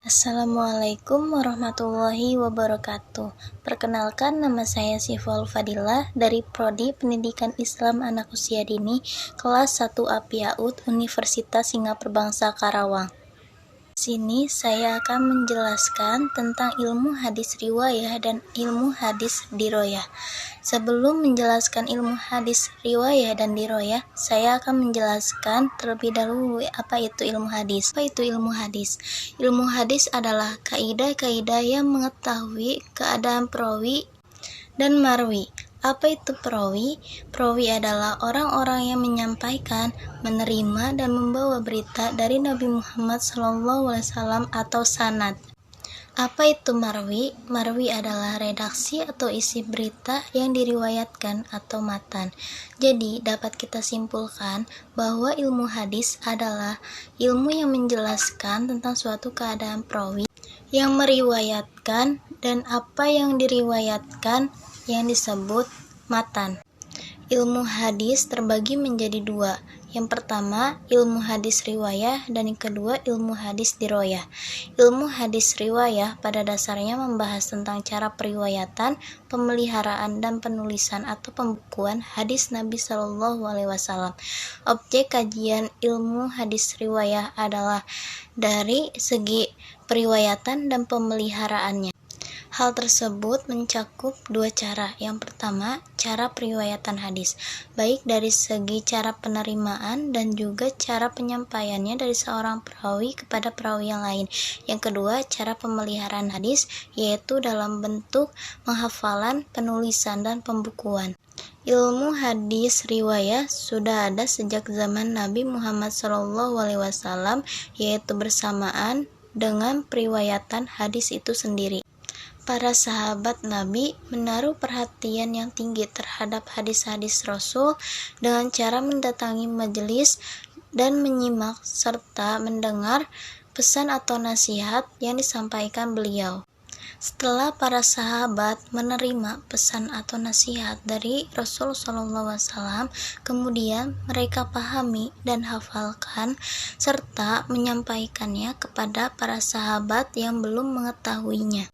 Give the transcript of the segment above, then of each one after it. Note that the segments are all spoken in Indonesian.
Assalamualaikum warahmatullahi wabarakatuh. Perkenalkan, nama saya Syifaul Fadilah dari Prodi Pendidikan Islam Anak Usia Dini kelas 1 APIAUD Universitas Singapura Bangsa Karawang. Di sini saya akan menjelaskan tentang ilmu hadis riwayah dan ilmu hadis diroyah. Sebelum menjelaskan ilmu hadis riwayah dan diroyah, saya akan menjelaskan terlebih dahulu apa itu ilmu hadis. Apa itu ilmu hadis? Ilmu hadis adalah kaidah-kaidah yang mengetahui keadaan perawi dan marwi. Apa itu perawi? Perawi adalah orang-orang yang menyampaikan, menerima, dan membawa berita dari Nabi Muhammad SAW atau sanad. Apa itu marwi? Marwi adalah redaksi atau isi berita yang diriwayatkan atau matan. Jadi, dapat kita simpulkan bahwa ilmu hadis adalah ilmu yang menjelaskan tentang suatu keadaan perawi yang meriwayatkan dan apa yang diriwayatkan yang disebut matan. Ilmu hadis terbagi menjadi dua. Yang pertama, ilmu hadis riwayah, dan yang kedua, ilmu hadis diroyah. Ilmu hadis riwayah pada dasarnya membahas tentang cara periwayatan, pemeliharaan, dan penulisan atau pembukuan hadis Nabi SAW. Objek kajian ilmu hadis riwayah adalah dari segi periwayatan dan pemeliharaannya. Hal tersebut mencakup dua cara. Yang pertama, cara periwayatan hadis, baik dari segi cara penerimaan dan juga cara penyampaiannya dari seorang perawi kepada perawi yang lain. Yang kedua, cara pemeliharaan hadis, yaitu dalam bentuk penghafalan, penulisan, dan pembukuan. Ilmu hadis riwayah sudah ada sejak zaman Nabi Muhammad SAW, yaitu bersamaan dengan periwayatan hadis itu sendiri. Para sahabat Nabi menaruh perhatian yang tinggi terhadap hadis-hadis Rasul dengan cara mendatangi majelis dan menyimak serta mendengar pesan atau nasihat yang disampaikan beliau. Setelah para sahabat menerima pesan atau nasihat dari Rasul SAW, kemudian mereka pahami dan hafalkan serta menyampaikannya kepada para sahabat yang belum mengetahuinya.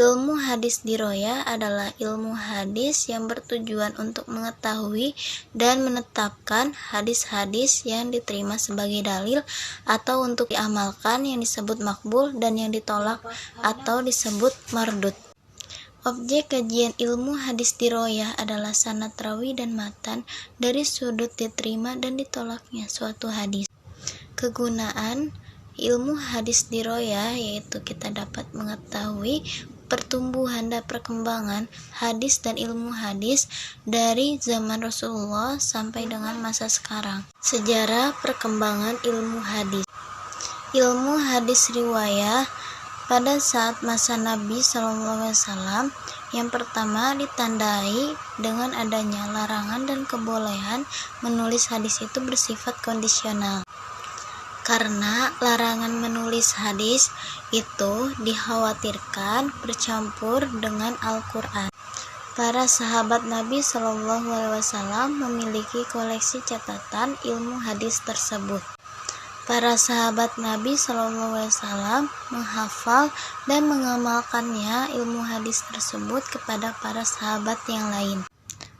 Ilmu hadis diroyah adalah ilmu hadis yang bertujuan untuk mengetahui dan menetapkan hadis-hadis yang diterima sebagai dalil atau untuk diamalkan yang disebut makbul dan yang ditolak atau disebut mardud. Objek kajian ilmu hadis diroyah adalah sanad rawi dan matan dari sudut diterima dan ditolaknya suatu hadis. Kegunaan ilmu hadis diroyah yaitu kita dapat mengetahui pertumbuhan dan perkembangan hadis dan ilmu hadis dari zaman Rasulullah sampai dengan masa sekarang. Sejarah perkembangan ilmu hadis. Ilmu hadis riwayah pada saat masa Nabi SAW yang pertama ditandai dengan adanya larangan dan kebolehan menulis hadis itu bersifat kondisional. Karena larangan menulis hadis itu dikhawatirkan bercampur dengan Al-Quran. Para sahabat Nabi SAW memiliki koleksi catatan ilmu hadis tersebut. Para sahabat Nabi SAW menghafal dan mengamalkannya ilmu hadis tersebut kepada para sahabat yang lain.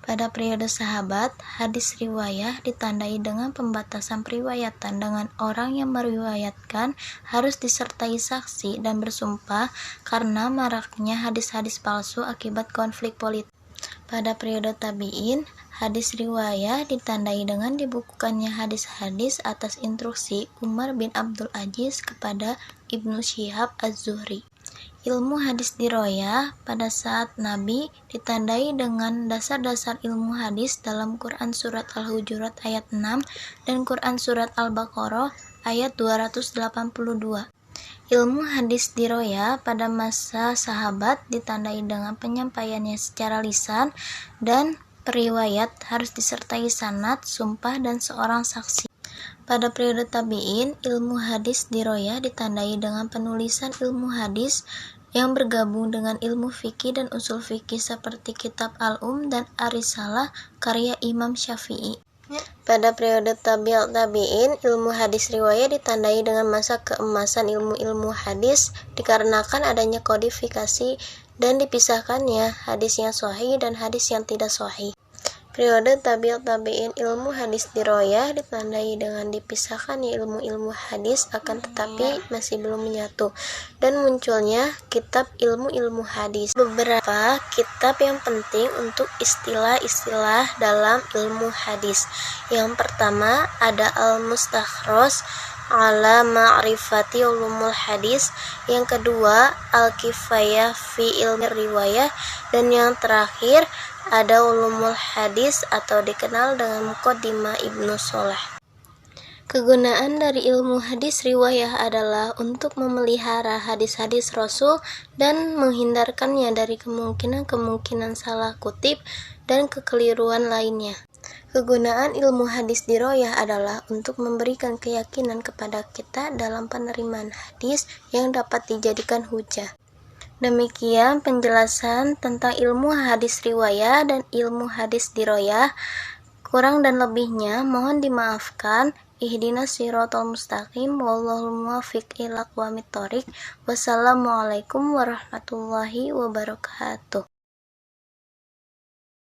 Pada periode sahabat, hadis riwayah ditandai dengan pembatasan periwayatan dengan orang yang meriwayatkan harus disertai saksi dan bersumpah karena maraknya hadis-hadis palsu akibat konflik politik. Pada periode tabi'in, hadis riwayah ditandai dengan dibukukannya hadis-hadis atas instruksi Umar bin Abdul Aziz kepada Ibnu Syihab Az-Zuhri. Ilmu hadis diroyah pada saat Nabi ditandai dengan dasar-dasar ilmu hadis dalam Quran Surat Al-Hujurat ayat 6 dan Quran Surat Al-Baqarah ayat 282. Ilmu hadis diroyah pada masa sahabat ditandai dengan penyampaiannya secara lisan dan periwayat harus disertai sanad, sumpah, dan seorang saksi. Pada periode tabi'in, ilmu hadis diroyah ditandai dengan penulisan ilmu hadis yang bergabung dengan ilmu fikih dan usul fikih seperti kitab Al-Um dan Ar-Risalah karya Imam Syafi'i. Pada periode tabi'ut tabi'in, ilmu hadis riwayah ditandai dengan masa keemasan ilmu-ilmu hadis dikarenakan adanya kodifikasi dan dipisahkannya hadis yang sahih dan hadis yang tidak sahih. Periode tabi'ut tabi'in, ilmu hadis riwayah ditandai dengan dipisahkannya ilmu-ilmu hadis akan tetapi masih belum menyatu dan munculnya kitab ilmu-ilmu hadis. Beberapa kitab yang penting untuk istilah-istilah dalam ilmu hadis. Yang pertama ada Al-Mustakhraj ala ma'rifati ulumul hadis, yang kedua Al-Kifayah fi ilmi riwayah, dan yang terakhir ada ulumul hadis atau dikenal dengan Muqaddimah Ibnu Sholeh. Kegunaan dari ilmu hadis riwayah adalah untuk memelihara hadis-hadis Rasul dan menghindarkannya dari kemungkinan-kemungkinan salah kutip dan kekeliruan lainnya. Kegunaan ilmu hadis diroyah adalah untuk memberikan keyakinan kepada kita dalam penerimaan hadis yang dapat dijadikan hujah. Demikian penjelasan tentang ilmu hadis riwayah dan ilmu hadis diroyah. Kurang dan lebihnya mohon dimaafkan. Ihdinas siratal mustaqim, wallahul muwaffiq ila aqwamit thoriq. Wassalamualaikum warahmatullahi wabarakatuh.